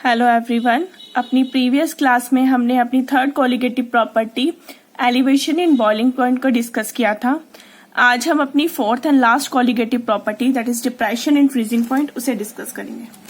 Hello everyone. अपनी previous class में हमने अपनी third colligative property elevation in boiling point को डिस्कस किया था। आज हम अपनी fourth and last colligative property that is depression in freezing point उसे डिस्कस करेंगे।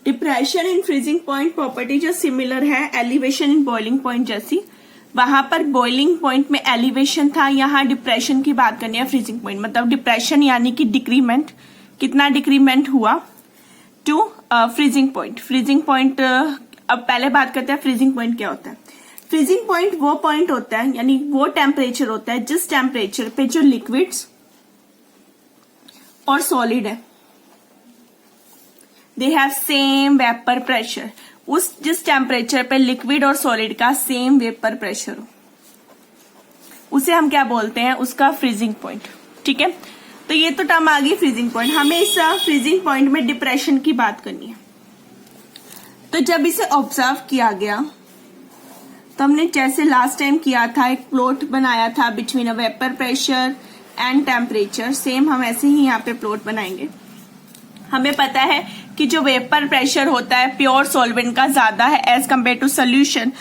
Depression in freezing point property जो सिमिलर है एलिवेशन इन बॉइलिंग पॉइंट जैसी। वहां पर बॉइलिंग पॉइंट में एलिवेशन था, यहाँ डिप्रेशन की बात करनी है फ्रीजिंग पॉइंट। मतलब डिप्रेशन यानी कि डिक्रीमेंट, कितना डिक्रीमेंट हुआ to freezing point. Freezing point अब पहले बात करते हैं फ्रीजिंग पॉइंट क्या होता है। फ्रीजिंग पॉइंट वो पॉइंट होता है यानी वो टेम्परेचर होता है जिस टेम्परेचर पे जो लिक्विड्स और सॉलिड है they have same vapour pressure. उस जिस टेम्परेचर पे लिक्विड और सॉलिड का सेम वेपर प्रेशर हो उसे हम क्या बोलते हैं, उसका फ्रीजिंग पॉइंट। ठीक है, तो ये तो टर्म आ गई फ्रीजिंग पॉइंट। हमें इस फ्रीजिंग पॉइंट में डिप्रेशन की बात करनी है। तो जब इसे ऑब्जर्व किया गया तो हमने जैसे लास्ट टाइम किया था, एक प्लॉट बनाया था between a vapour pressure and temperature. Same हम ऐसे ही यहाँ पे प्लॉट बनाएंगे। हमें पता है कि जो वेपर प्रेशर होता है प्योर सॉल्वेंट का ज्यादा है as compare to solution,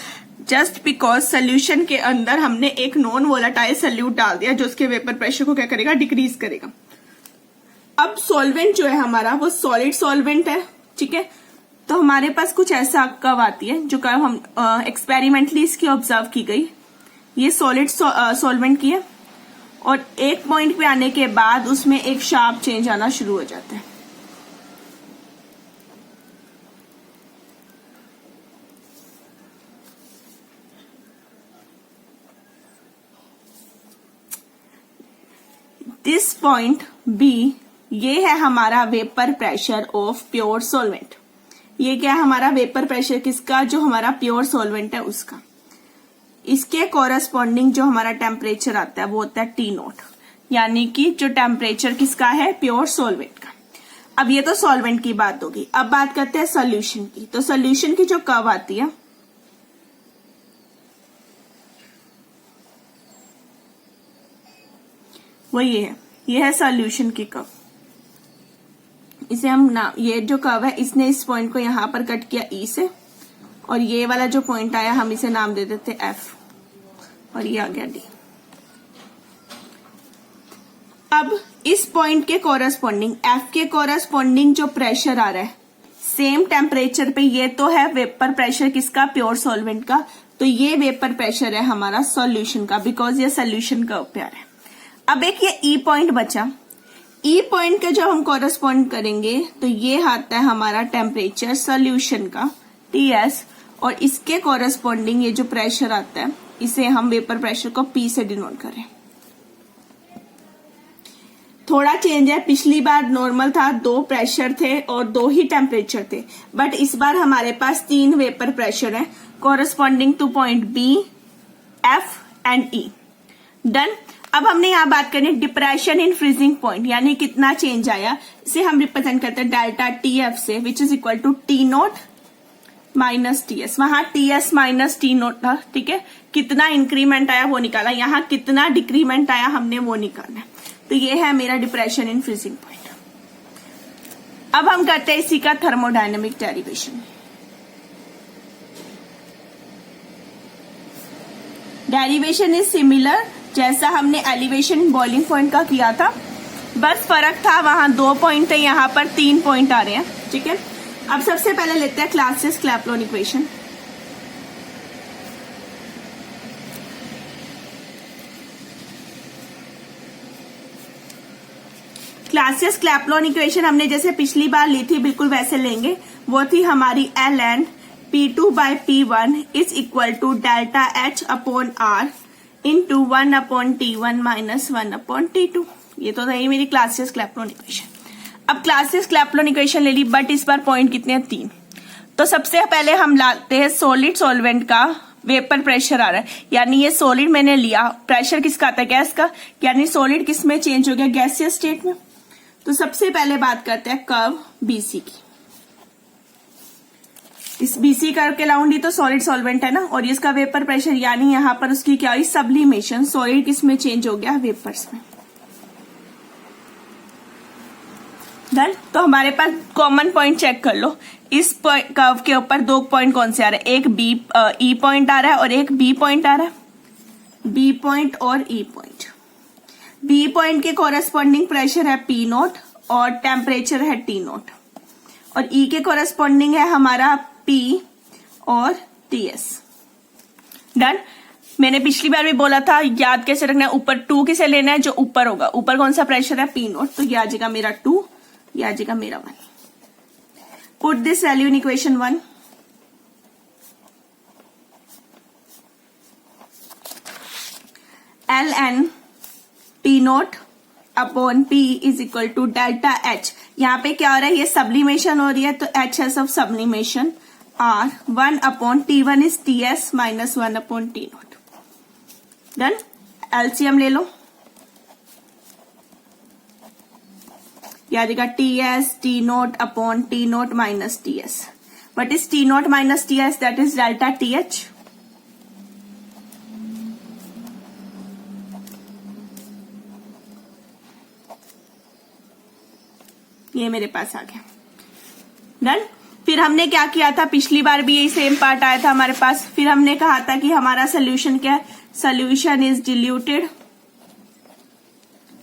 just because solution के अंदर हमने एक नॉन वोलेटाइल सॉल्यूट डाल दिया जो उसके वेपर प्रेशर को क्या करेगा, डिक्रीज करेगा। अब सॉल्वेंट जो है हमारा वो सॉलिड सॉल्वेंट है। ठीक है, तो हमारे पास कुछ ऐसा कर्व आती है जो कर्व हम एक्सपेरिमेंटली इसकी ऑब्जर्व की गई। ये सॉलिड सॉल्वेंट की है और एक पॉइंट पे आने के बाद उसमें एक शार्प चेंज आना शुरू हो जाता है। दिस पॉइंट बी, ये है हमारा vapour pressure of pure solvent. ये क्या है हमारा वेपर प्रेशर किसका, जो हमारा प्योर सॉल्वेंट है उसका। इसके कॉरस्पॉन्डिंग जो हमारा टेम्परेचर आता है वो होता है T0, यानी कि जो टेम्परेचर किसका है, प्योर सॉल्वेंट का। अब ये तो सॉल्वेंट की बात होगी। अब बात करते हैं सोल्यूशन की। तो सोल्यूशन की जो कर्व आती है वो ये है सोल्यूशन की कर्व। इसे हम ना, ये जो कर्व है इसने इस पॉइंट को यहां पर कट किया E से, और ये वाला जो पॉइंट आया हम इसे नाम दे देते F और ये आ गया D। अब इस पॉइंट के कॉरस्पॉन्डिंग F के कॉरस्पॉन्डिंग जो प्रेशर आ रहा है सेम टेम्परेचर पे, ये तो है वेपर प्रेशर किसका, प्योर सॉल्वेंट का। तो ये वेपर प्रेशर है हमारा सॉल्यूशन का, बिकॉज ये सोल्यूशन कर्व पे आ रहा है। अब एक ये E पॉइंट बचा। E पॉइंट का जब हम कॉरस्पॉन्ड करेंगे तो ये आता है हमारा टेम्परेचर सोल्यूशन का Ts, और इसके कॉरस्पॉन्डिंग ये जो प्रेशर आता है इसे हम वेपर प्रेशर को P से डिनोट करें। थोड़ा चेंज है, पिछली बार नॉर्मल था, 2 प्रेशर थे और 2 ही टेम्परेचर थे, बट इस बार हमारे पास 3 वेपर प्रेशर है corresponding two point B, F and E। Done. अब हमने यहाँ बात करनी डिप्रेशन इन फ्रीजिंग पॉइंट, यानी कितना चेंज आया। इसे हम रिप्रेजेंट करते हैं डेल्टा TF से, which is equal to T0 minus TS। वहां TS माइनस T0 था। ठीक है, कितना इंक्रीमेंट आया वो निकाला, यहाँ कितना डिक्रीमेंट आया हमने वो निकाला। तो ये है मेरा डिप्रेशन इन फ्रीजिंग पॉइंट। अब हम करते हैं इसी का thermodynamic derivation. Derivation is similar जैसा हमने एलिवेशन बॉइलिंग पॉइंट का किया था, बस फर्क था वहां 2 पॉइंट है, यहाँ पर 3 पॉइंट आ रहे हैं। ठीक है, अब सबसे पहले लेते हैं क्लासियस-क्लैपेरॉन इक्वेशन। क्लासियस-क्लैपेरॉन इक्वेशन हमने जैसे पिछली बार ली थी बिल्कुल वैसे लेंगे। वो थी हमारी ln P2 by P1 is equal to delta H upon R into 1/T1 minus 1/T2। ये तो रही मेरी क्लासियस-क्लैपेरॉन इक्वेशन। अब क्लासियस-क्लैपेरॉन इक्वेशन ले ली, बट इस बार पॉइंट कितने हैं, 3। तो सबसे पहले हम लाते हैं सॉलिड सॉल्वेंट का वेपर प्रेशर आ रहा है, यानी ये सॉलिड मैंने लिया, प्रेशर किसका आता है, गैस का, यानी सॉलिड किस में चेंज हो गया, गैसियस स्टेट में। तो सबसे पहले बात करते हैं कर्व BC की। इस BC कर्व के अराउंड ही तो सॉलिड सॉल्वेंट है ना, और इसका वेपर प्रेशर यानी यहाँ पर उसकी क्या हुई, सब्लिमेशन, सॉलिड किस में चेंज हो गया, वेपर्स में। डन। तो हमारे पास कॉमन पॉइंट चेक कर लो, इस कर्व के ऊपर दो पॉइंट कौन से आ रहे हैं, एक E पॉइंट आ रहा है और एक B पॉइंट आ रहा है, B पॉइंट और E पॉइंट। B पॉइंट के कॉरेस्पॉन्डिंग प्रेशर है P नोट और टेम्परेचर है T नोट, और E के कॉरेस्पॉन्डिंग है हमारा P और TS। डन। मैंने पिछली बार भी बोला था, याद कैसे रखना है, ऊपर 2 किसे लेना है, जो ऊपर होगा, ऊपर कौन सा प्रेशर है, P नोट, तो ये आ जाएगा मेरा 2, ये आ जाएगा मेरा 1। Put this value in equation 1। ln T naught upon P is equal to delta H। यहाँ पे क्या हो रहा है, ये सब्लिमेशन हो रही है, तो HS of sublimation R 1 upon T1 is TS minus 1 upon T note. Done. LCM ले लो, या देगा TS T naught upon T naught minus TS। What is T naught minus TS, that is delta TH। ये मेरे पास आ गया। Done. फिर हमने क्या किया था, पिछली बार भी यही सेम पार्ट आया था हमारे पास, फिर हमने कहा था कि हमारा सोल्यूशन क्या है, solution is diluted.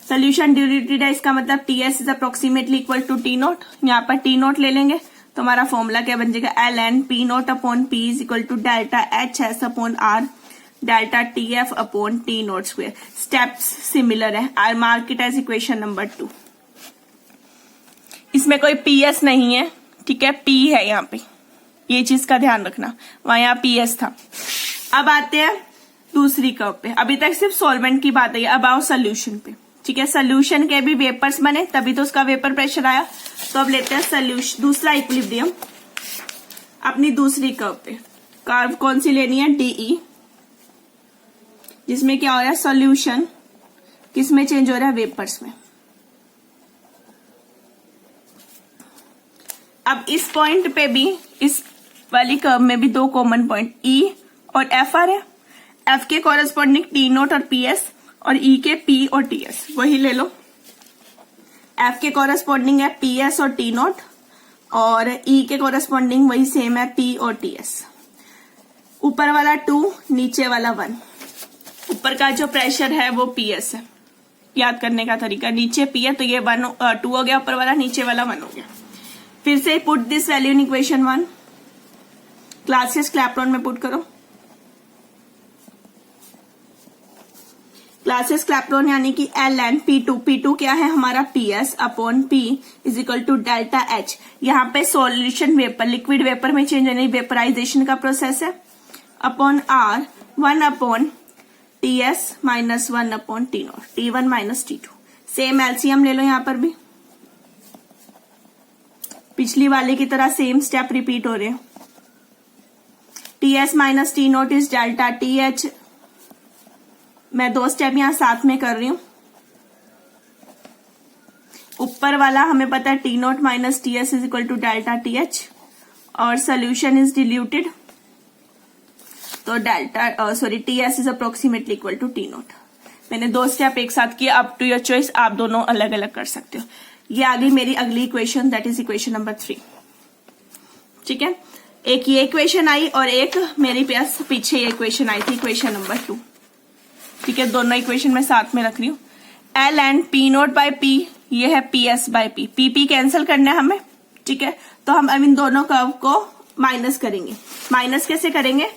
Solution diluted है, इसका मतलब TS is approximately equal to T naught. यहाँ पर T नोट ले लेंगे तो हमारा फॉर्मूला क्या बन जाएगा, ln P naught upon P is equal to delta HS upon R delta TF upon T naught square. Steps similar है, I mark it as equation number 2। इसमें कोई PS नहीं है, ठीक है, P है यहाँ पे, ये चीज का ध्यान रखना, वहां यहाँ PS था। अब आते हैं दूसरी कर्व पे, अभी तक सिर्फ सॉल्वेंट की बात है, अब आओ सोल्यूशन पे, ठीक है। सोल्यूशन के भी वेपर्स बने तभी तो उसका वेपर प्रेशर आया, तो अब लेते हैं सोल्यूशन, दूसरा इक्विलिब्रियम अपनी दूसरी कर्व पे। कर्व कौन सी लेनी है, DE, जिसमें क्या हो रहा है, सोल्यूशन किस में चेंज हो रहा है, वेपर्स में। अब इस पॉइंट पे भी, इस वाली कर्व में भी दो कॉमन पॉइंट E और F आ रहे हैं। F के कॉरेस्पॉन्डिंग T नोट और PS, और E के P और TS, वही ले लो। F के कॉरेस्पॉन्डिंग है PS और T नोट, और E के कॉरेस्पॉन्डिंग वही सेम है P और TS। ऊपर वाला 2, नीचे वाला 1। ऊपर का जो प्रेशर है वो PS है, याद करने का तरीका, नीचे P है तो ये 2 हो गया ऊपर वाला, नीचे वाला 1 हो गया। फिर से put this value in equation 1। Clausius Clapeyron में पुट करो, क्लासेस क्लैपटॉन यानी कि ln P2 क्या है हमारा PS upon P is equal to delta H। यहाँ पे सॉल्यूशन वेपर लिक्विड वेपर में चेंज होने वेपराइजेशन का प्रोसेस है, upon R 1 upon TS minus 1 upon T naught, T1 minus T2। Same LCM ले लो, यहाँ पर भी पिछली वाले की तरह सेम स्टेप रिपीट हो रहे हैं। TS minus T note is delta TH। मैं 2 स्टेप यहां साथ में कर रही हूं। ऊपर वाला हमें पता है T naught minus TS is equal to delta TH, और सोल्यूशन इज डिल्यूटेड, तो TS is approximately equal to T naught. मैंने 2 स्टेप एक साथ किया, अप टू योर चॉइस, आप दोनों अलग अलग कर सकते हो। ये आ गई मेरी अगली equation, that is equation number 3, ठीक है। एक ये इक्वेशन आई और एक मेरी पास पीछे ये इक्वेशन आई थी, इक्वेशन नंबर 2, ठीक है। दोनों इक्वेशन मैं साथ में रख रही हूँ। ln P naught by P, ये है PS by P, PP cancel करना है हमें, ठीक है। तो हम अब इन दोनों कर्व को माइनस करेंगे। माइनस कैसे करेंगे,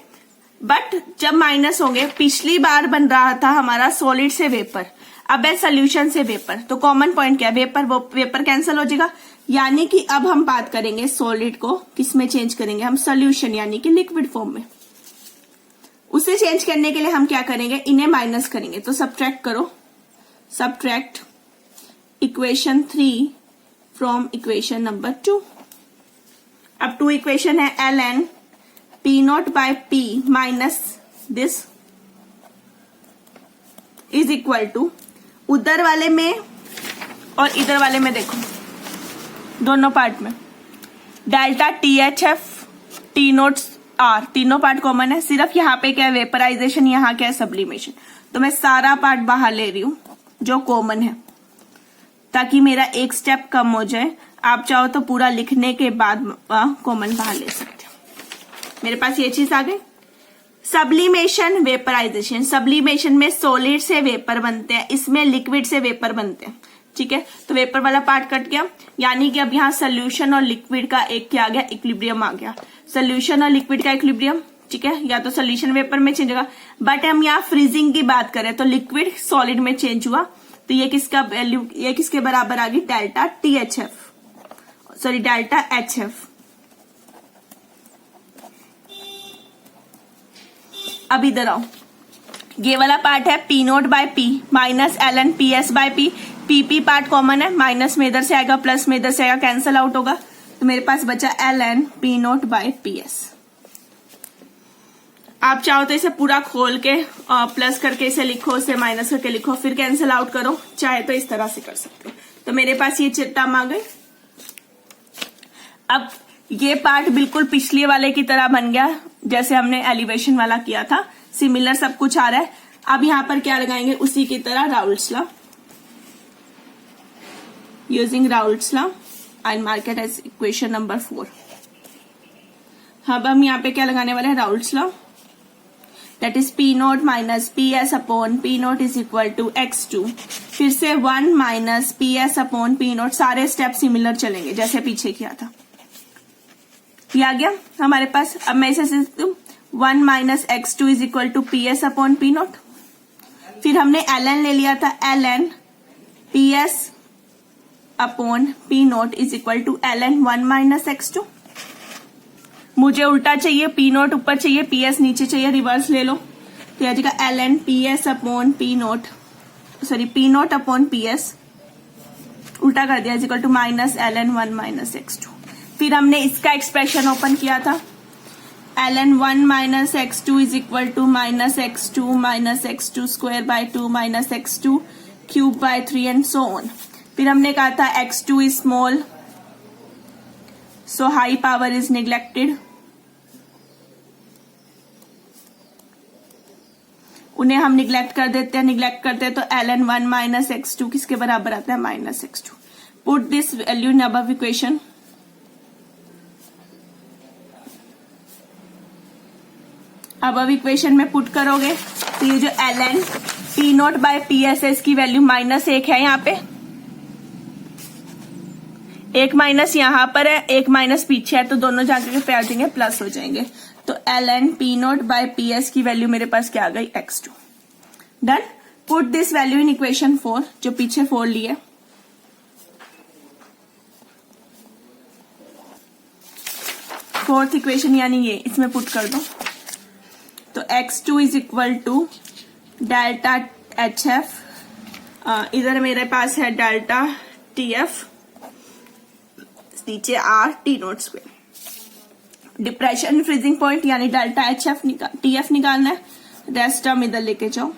बट जब माइनस होंगे, पिछली बार बन रहा था हमारा सॉलिड से वेपर, अब है सोल्यूशन से वेपर, तो कॉमन पॉइंट क्या है, वेपर, वो वेपर कैंसिल हो जाएगा, यानी कि अब हम बात करेंगे सॉलिड को किस में चेंज करेंगे, हम सोल्यूशन यानी कि लिक्विड फॉर्म में। उसे चेंज करने के लिए हम क्या करेंगे, इन्हें माइनस करेंगे, तो सब्ट्रैक्ट करो, subtract equation 3 from equation number 2। अब 2 इक्वेशन है ln P naught by P minus this is equal to, उधर वाले में और इधर वाले में देखो, दोनों पार्ट में delta THF T naught are, तीनों पार्ट कॉमन है, सिर्फ यहाँ पे क्या है वेपराइजेशन, यहाँ क्या है सब्लिमेशन। तो मैं सारा पार्ट बाहर ले रही हूं जो कॉमन है ताकि मेरा एक स्टेप कम हो जाए। आप चाहो तो पूरा लिखने के बाद कॉमन बाहर ले सकते हो। मेरे पास ये चीज आ गई। Sublimation, vaporisation. सब्लिमेशन में सॉलिड से वेपर बनते हैं, इसमें लिक्विड से वेपर बनते हैं। ठीक है, तो वेपर वाला पार्ट कट गया, यानी कि अब यहाँ सोल्यूशन और लिक्विड का एक क्या आ गया, इक्विलिब्रियम आ गया। सोल्यूशन और लिक्विड का इक्विलिब्रियम, ठीक है, या तो सोल्यूशन वेपर में चेंज होगा, बट हम यहाँ फ्रीजिंग की बात करें तो लिक्विड सॉलिड में चेंज हुआ, तो ये किसका वैल्यू, ये किसके बराबर आ गई, delta THF, sorry delta HF। अब इधर आओ, ये वाला पार्ट है P naught by P minus ln PS by P। PP part common है, माइनस में इधर से आएगा, प्लस में इधर से आएगा, कैंसल आउट होगा, तो मेरे पास बचा ln P naught by PS। आप चाहो तो इसे पूरा खोल के प्लस करके इसे लिखो, इसे माइनस करके लिखो, फिर कैंसल आउट करो, चाहे तो इस तरह से कर सकते हो। तो मेरे पास ये टर्म आ गई। अब ये पार्ट बिल्कुल पिछले वाले की तरह बन गया, जैसे हमने एलिवेशन वाला किया था, सिमिलर सब कुछ आ रहा है। अब यहां पर क्या लगाएंगे, उसी की तरह Raoult's law, using Raoult's law I mark it as equation number 4। अब हम यहाँ पे क्या लगाने वाले हैं, Raoult's law, that is P naught minus PS upon P naught is equal to X2, फिर से 1 minus PS upon P naught, सारे स्टेप सिमिलर चलेंगे जैसे पीछे किया था। ये आ गया हमारे पास। अब मैं इसे 1 minus X2 is equal to PS upon P naught, फिर हमने ln ले लिया था, ln PS upon P naught is equal to ln 1 minus X2। मुझे उल्टा चाहिए, P नोट ऊपर चाहिए, PS नीचे चाहिए, रिवर्स ले लो, तो आ जाएगा ln PS upon P naught, sorry P naught upon PS, उल्टा कर दिया, is equal to minus ln 1 minus X2। फिर हमने इसका एक्सप्रेशन ओपन किया था, ln 1 minus X2 is equal to minus X2 square by 2 minus X2 cube by 3 and so on. फिर हमने कहा था X2 is small, so high power is neglected, उन्हें हम निग्लेक्ट कर देते हैं, तो ln 1 माइनस X2 किसके बराबर आता है, minus X2। Put this value in above equation, अब इक्वेशन में पुट करोगे तो ये जो ln P naught by PS है, इसकी वैल्यू -1 है, यहाँ पे एक माइनस यहाँ पर है, एक माइनस पीछे है, तो दोनों जाकर पे आ जाएंगे, प्लस हो जाएंगे। तो ln P naught by PS की वैल्यू मेरे पास क्या आ गई, X2। Done. Put this value in equation 4, जो पीछे 4 लिए, फोर्थ इक्वेशन यानी ये, इसमें पुट कर दो, तो X2 is equal to delta HF, इधर मेरे पास है डेल्टा TF, नीचे R T naught square. Depression freezing point यानी डेल्टा HF TF निकालना है, रेस्ट टर्म इधर लेके जाओ।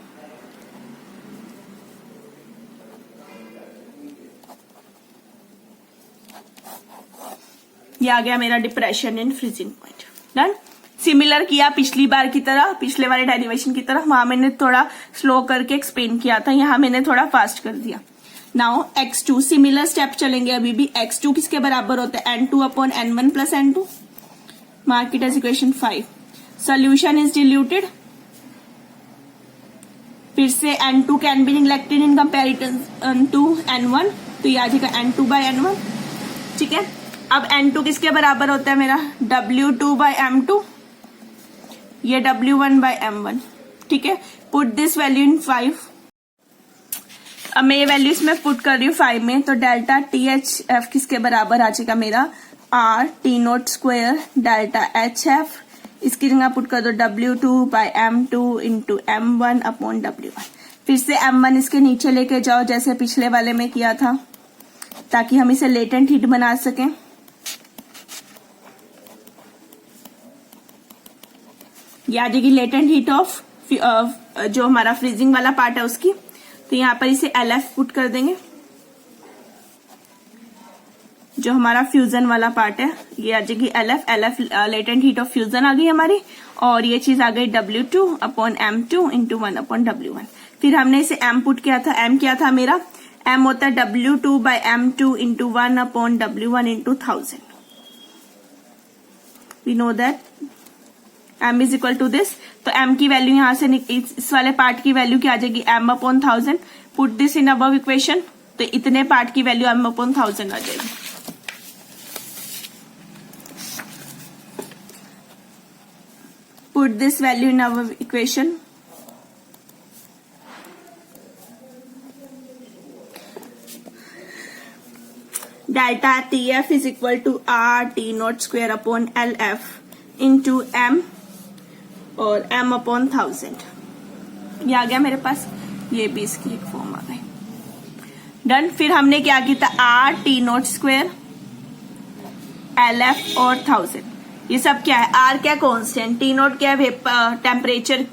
ये आ गया मेरा depression in freezing point. Done. Similar किया पिछली बार की तरह, पिछले वाले डेरिवेशन की तरह, वहां मैंने थोड़ा स्लो करके एक्सप्लेन किया था, यहां मैंने थोड़ा फास्ट कर दिया। नाउ X2 सिमिलर स्टेप चलेंगे अभी भी। X2 किसके बराबर होता है, N2 upon N1 plus N2, mark it as equation 5। Solution is diluted, फिर से N2 can be neglected in comparison to N1, तो ये आ जाएगा N2 बाय N1। ठीक है, अब N2 किसके बराबर होता है मेरा, W2 बाय M2, ये W1 बाय M1। ठीक है, पुट दिस वैल्यू इन 5। अब मैं ये वैल्यू इसमें पुट कर रही हूँ 5 में, तो डेल्टा THF किसके बराबर आ जाएगा मेरा, R T naught square delta HF, इसकी जगह पुट कर दो W2 bye M2 into M1 upon W1। फिर से M1 इसके नीचे लेके जाओ जैसे पिछले वाले में किया था, ताकि हम इसे लेटेंट हीट बना सकें। ये आ जाएगी लेटेंट हीट ऑफ जो हमारा फ्रीजिंग वाला पार्ट है उसकी, तो यहाँ पर इसे LF पुट कर देंगे, जो हमारा फ्यूजन वाला पार्ट है ये आ जाएगी LF latent heat of fusion आ गई हमारी, और ये चीज आ गई W2 upon M2 into 1 upon W1। फिर हमने इसे M पुट किया था, M क्या था मेरा, M होता है W2 by M2 into 1 upon W1 into 1000। We know that M is equal to this, तो M की वैल्यू यहां से इस वाले पार्ट की वैल्यू क्या आ जाएगी M upon 1000। Put this in above equation, तो इतने पार्ट की वैल्यू M अपॉन 1000 आ जाएगी। Put this value in our equation, delta TF is equal to RT0 square upon LF into M और M अपॉन 1000। ये आ गया मेरे पास, ये भी इसकी एक फॉर्म आ गई। डन। फिर हमने क्या किया था, RT0 स्क्वायर LF और 1000, ये सब क्या है, R क्या कांस्टेंट, T0 क्या है टेम्परेचर,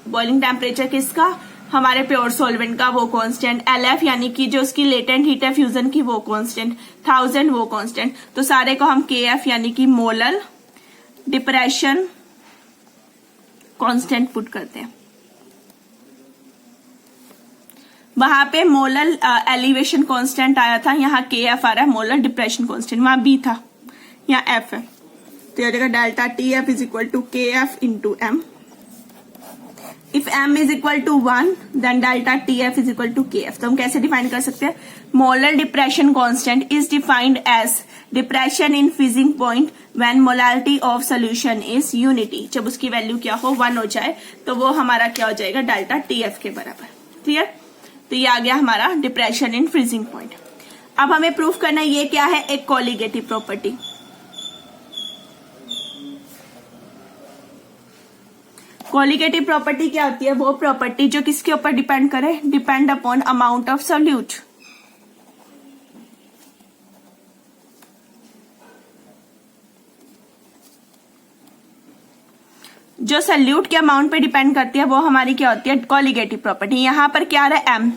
बॉइलिंग टेम्परेचर किसका, हमारे प्योर सॉल्वेंट का, वो कांस्टेंट, LF यानी कि जो उसकी लेटेंट हीट है फ्यूजन की वो कांस्टेंट, 1000 वो कांस्टेंट। तो सारे को हम KF यानी कि मोलर डिप्रेशन कांस्टेंट पुट करते हैं। वहां पे मोलर एलिवेशन कांस्टेंट आया था, यहाँ KF आ रहा है मोलर डिप्रेशन कांस्टेंट, वहां B था, यहाँ F है, तो यह delta TF is equal to KF into M। If M is equal to 1 then delta TF is equal to KF। तो हम कैसे डिफाइन कर सकते हैं, molar depression constant is defined as depression in freezing point when molarity of solution is unity. जब उसकी value क्या हो 1 हो जाए तो वो हमारा क्या हो जाएगा, डेल्टा TF के बराबर। क्लियर। तो ये आ गया हमारा डिप्रेशन इन फ्रीजिंग पॉइंट। अब हमें प्रूफ करना है ये क्या है, एक कोलिगेटिव प्रॉपर्टी। कोलिगेटिव प्रॉपर्टी क्या होती है, वो प्रॉपर्टी जो किसके ऊपर डिपेंड करे, depend upon amount of solute. जो सोल्यूट के अमाउंट पे डिपेंड करती है वो हमारी क्या होती है, कोलिगेटिव प्रॉपर्टी। यहां पर क्या आ रहा है M,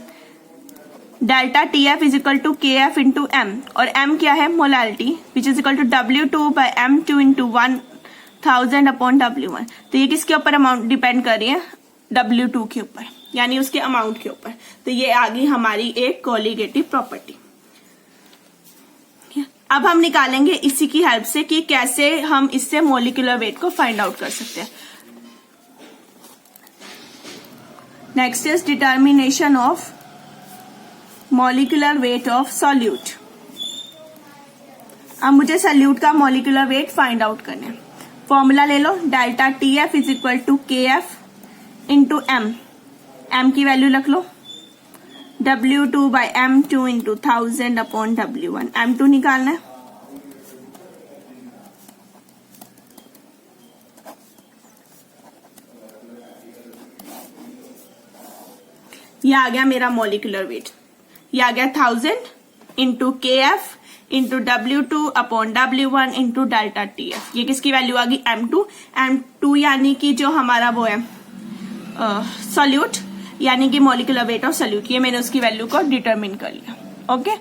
delta TF is equal to KF into M, और M क्या है, molarity, which is equal to W2 by M2 into 1000 upon W1। तो ये किसके ऊपर अमाउंट डिपेंड कर रही है, W2 के ऊपर, यानी उसके अमाउंट के ऊपर। तो ये आ गई हमारी एक कोलिगेटिव प्रॉपर्टी। अब हम निकालेंगे इसी की हेल्प से कि कैसे हम इससे मोलिकुलर वेट को फाइंड आउट कर सकते हैं। Next is determination of molecular weight of solute. अब मुझे सॉल्यूट का मॉलिक्यूलर वेट फाइंड आउट करना है। फॉर्मूला ले लो, delta TF is equal to KF into M। M की वैल्यू रख लो, W2 by M2 into 1000 upon W1। M2 निकालना है, ये आ गया मेरा मॉलिक्यूलर वेट, ये आ गया 1000 into KF into W2 upon W1 into delta TF। ये किसकी वैल्यू आ गई, M2 यानी कि जो हमारा वो है सॉल्यूट, यानी कि मॉलिक्यूलर वेट ऑफ सॉल्यूट। ये मैंने उसकी वैल्यू को डिटरमिन कर लिया। ओके,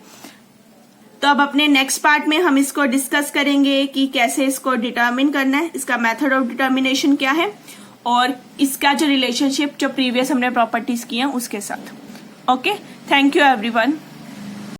तो अब अपने नेक्स्ट पार्ट में हम इसको डिस्कस करेंगे कि कैसे इसको डिटरमिन करना है, इसका मेथड ऑफ डिटर्मिनेशन क्या है, और इसका जो रिलेशनशिप जो प्रीवियस हमने प्रॉपर्टीज की हैं उसके साथ। Okay, thank you everyone.